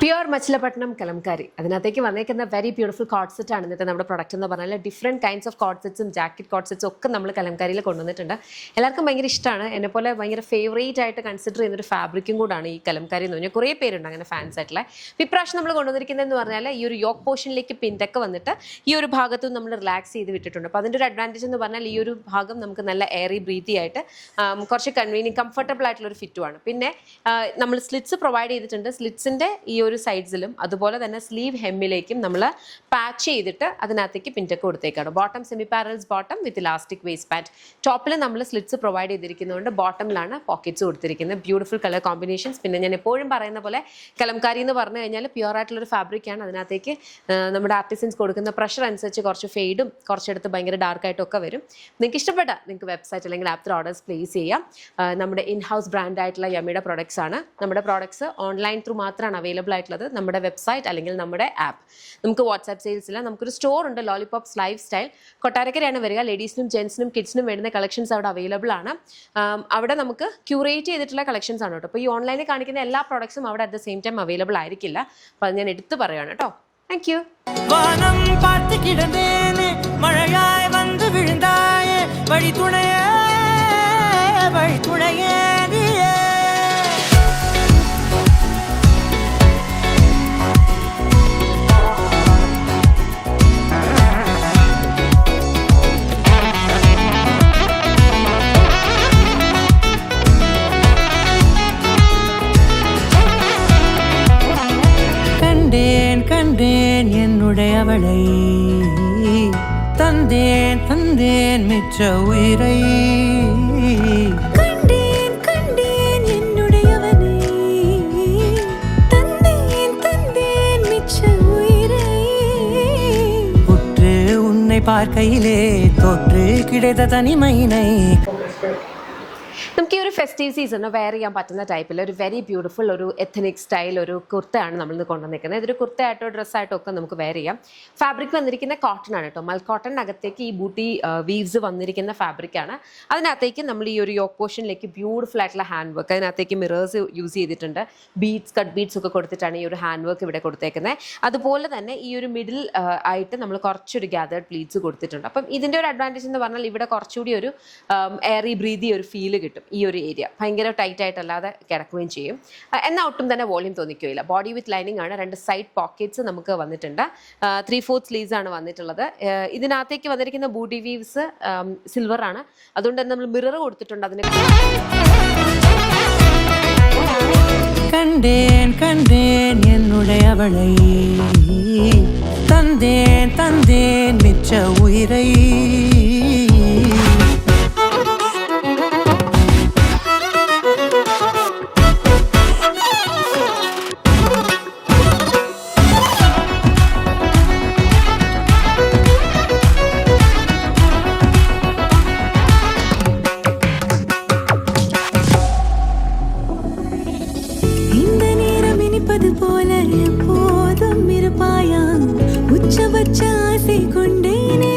Pure മച്ചിലപട്ടണം Kalamkari അതിനകത്തേക്ക് വന്നേക്കുന്ന very beautiful coat set ആണ് ഇന്നത്തെ നമ്മുടെ പ്രൊഡക്റ്റ് എന്ന് പറഞ്ഞാൽ ഡിഫറെൻറ്റ് കൈൻഡ്സ് ഓഫ് കോട്ട് സെറ്റ്സും ജാക്കറ്റ് കോട്ട് സെറ്റ്സും ഒക്കെ നമ്മൾ കലംകാരിയിൽ കൊണ്ടുവന്നിട്ടുണ്ട്. എല്ലാവർക്കും ഭയങ്കര ഇഷ്ടമാണ്. എന്നെപ്പോലെ ഭയങ്കര ഫേവറേറ്റ് ആയിട്ട് കൺസിഡർ ചെയ്യുന്നൊരു ഫാബ്രിക്കും കൂടാണ് ഈ കലംകാരി എന്ന് പറഞ്ഞാൽ. കുറേ പേരുണ്ട് അങ്ങനെ ഫാൻസ് ആയിട്ടുള്ള. ഇപ്രാവശ്യം നമ്മൾ കൊണ്ടുവന്നിരിക്കുന്നതെന്ന് പറഞ്ഞാൽ ഈ ഒരു യോക്ക് പോർഷനിലേക്ക് പിൻറ്റൊക്കെ വന്നിട്ട് ഈ ഒരു ഭാഗത്തും നമ്മൾ റിലാക്സ് ചെയ്ത് വിട്ടിട്ടുണ്ട്. അപ്പോൾ അതിൻ്റെ ഒരു അഡ്വാൻറ്റേജ് എന്ന് പറഞ്ഞാൽ ഈ ഒരു ഭാഗം നമുക്ക് നല്ല എയറി ബ്രീത്തി ആയിട്ട് കുറച്ച് കൺവീനിയൻ കംഫർട്ടബിൾ ആയിട്ടുള്ളൊരു ഫിറ്റുമാണ്. പിന്നെ നമ്മൾ സ്ലിറ്റ്സ് പ്രൊവൈഡ് ചെയ്തിട്ടുണ്ട്. സ്ലിറ്റ്സിൻ്റെ ഈ ഒരു സൈഡ്സിലും അതുപോലെ തന്നെ സ്ലീവ് ഹെമ്മിലേക്കും നമ്മൾ പാച്ച് ചെയ്തിട്ട് അതിനകത്തേക്ക് പിൻറ്റൊക്കെ കൊടുത്തേക്കാണ്. Bottom semi parallels bottom with elastic waist pant. ടോപ്പിൽ നമ്മൾ സ്ലിറ്റ്സ് പ്രൊവൈഡ് ചെയ്തിരിക്കുന്നതുകൊണ്ട് ബോട്ടമിലാണ് പോക്കറ്റ്സ് കൊടുത്തിരിക്കുന്നത്. Beautiful colour combinations. പിന്നെ ഞാൻ എപ്പോഴും പറയുന്ന പോലെ കലംകാരി എന്ന് പറഞ്ഞു കഴിഞ്ഞാൽ പ്യുവർ ആയിട്ടുള്ളൊരു ഫാബ്രിക്കാണ്. അതിനകത്തേക്ക് നമ്മുടെ ആർട്ടിസൻസ് കൊടുക്കുന്ന പ്രഷർ അനുസരിച്ച് കുറച്ച് ഫെയ്ഡും കുറച്ചെടുത്ത് ഭയങ്കര ഡാർക്കായിട്ടും ഒക്കെ വരും. നിങ്ങൾക്ക് ഇഷ്ടപ്പെട്ട നിങ്ങൾക്ക് വെബ്സൈറ്റ് അല്ലെങ്കിൽ ആപ്പ് ഓർഡേഴ്സ് പ്ലേസ് ചെയ്യാം. നമ്മുടെ ഇൻ ഹൗസ് ബ്രാൻഡ് ആയിട്ടുള്ള യമ്മിയുടെ പ്രോഡക്ട്സ് ആണ്. നമ്മുടെ പ്രോഡക്ട്സ് ഓൺലൈൻ ത്രൂ മാത്രമാണ് അവൈലബിൾ ആയിട്ടുള്ളത്. നമ്മുടെ വെബ്സൈറ്റ് അല്ലെങ്കിൽ നമ്മുടെ ആപ്പ്. നമുക്ക് വാട്സാപ്പ് സെയിൽസ് ഇല്ല. നമുക്കൊരു സ്റ്റോർ ഉണ്ട്, ലോലിപോപ്സ് ലൈഫ് സ്റ്റൈൽ. കൊട്ടാരക്കരയാണ് വരിക. ലേഡീസിനും ജെൻസിനും കിഡ്സിനും വേണ്ടുന്ന കളക്ഷൻസ് അവിടെ അവൈലബിൾ ആണ്. അവിടെ നമുക്ക് ക്യൂറേറ്റ് ചെയ്തിട്ടുള്ള കളക്ഷൻസ് ആണ് കേട്ടോ. അപ്പോൾ ഈ ഓൺലൈനിൽ കാണിക്കുന്ന എല്ലാ പ്രോഡക്ട്സും അവിടെ at the same time available ആയിരിക്കില്ല. അപ്പോൾ അത് ഞാൻ എടുത്ത് പറയുകയാണ് കേട്ടോ. Thank you. മഴയായി വന്ന് വിഴുந்தாയേ വഴി തുണയേ വഴി തുണയേ கண்டேன் என்னுடைய அவளை தந்தேன் தந்தேன் மிச்ச உயிரை கண்டேன் கண்டேன் என்னுடையவனை தந்தேன் தந்தேன் மிச்ச உயிரை உற்று உன்னை பார்க்கையிலே தொற்று கிடைத்த தனிமையினை നമുക്ക് ഈ ഒരു ഫെസ്റ്റീവ് സീസണ് വെയർ ചെയ്യാൻ പറ്റുന്ന ടൈപ്പിൽ ഒരു വെരി ബ്യൂട്ടിഫുൾ ഒരു എത്തനിക് സ്റ്റൈൽ ഒരു കുർത്തയാണ് നമ്മളിന്ന് കൊണ്ടുവന്നിരിക്കുന്നത്. ഇതൊരു കുർത്തയായിട്ടോ ഡ്രസ്സായിട്ടോ ഒക്കെ നമുക്ക് വെയർ ചെയ്യാം. ഫാബ്രിക് വന്നിരിക്കുന്ന കോട്ടൺ ആണ് കേട്ടോ. മൽ കോട്ടണിനകത്തേക്ക് ഈ ബൂട്ടി വീവ്സ് വന്നിരിക്കുന്ന ഫാബ്രിക്കാണ്. അതിനകത്തേക്ക് നമ്മൾ ഈ ഒരു യോക്ക് പോർഷനിലേക്ക് ബ്യൂട്ടിഫുൾ ആയിട്ടുള്ള ഹാൻഡ് വർക്ക്, അതിനകത്തേക്ക് മിറേഴ്സ് യൂസ് ചെയ്തിട്ടുണ്ട്. ബീഡ്സ് കട്ട് ബീഡ്സ് ഒക്കെ കൊടുത്തിട്ടാണ് ഈ ഒരു ഹാൻഡ് വർക്ക് ഇവിടെ കൊടുത്തേക്കുന്നത്. അതുപോലെ തന്നെ ഈ ഒരു മിഡിൽ ആയിട്ട് നമ്മൾ കുറച്ചൊരു ഗ്യാതേർഡ് പ്ലീറ്റ്സ് കൊടുത്തിട്ടുണ്ട്. അപ്പം ഇതിൻ്റെ ഒരു അഡ്വാൻറ്റേജ് എന്ന് പറഞ്ഞാൽ ഇവിടെ കുറച്ചുകൂടി ഒരു എയറി ബ്രീതി ഒരു ഫീല് കിട്ടും. ഈ ഒരു ഏരിയ ഭയങ്കര ടൈറ്റ് ആയിട്ടല്ലാതെ കിടക്കുകയും ചെയ്യും. എന്നാൽ ഒട്ടും തന്നെ വോളിയം തോന്നിക്കുകയില്ല. ബോഡി വിത്ത് ലൈനിങ് ആണ്. 2 സൈഡ് പോക്കറ്റ്സ് നമുക്ക് വന്നിട്ടുണ്ട്. 3/4 സ്ലീവ്സ് ആണ് വന്നിട്ടുള്ളത്. ഇതിനകത്തേക്ക് വന്നിരിക്കുന്ന ബൂട്ടി വീവ്സ് സിൽവർ ആണ്. അതുകൊണ്ട് തന്നെ നമ്മൾ മിറർ കൊടുത്തിട്ടുണ്ട്. അതിന് கண்டேன் கண்டேன் என்னுடைய அவளை தந்தேன் தந்தேன் மிச்ச உயிரை போல எப்போதும் இருப்பாயா உச்சபட்ச ஆசை கொண்டேனே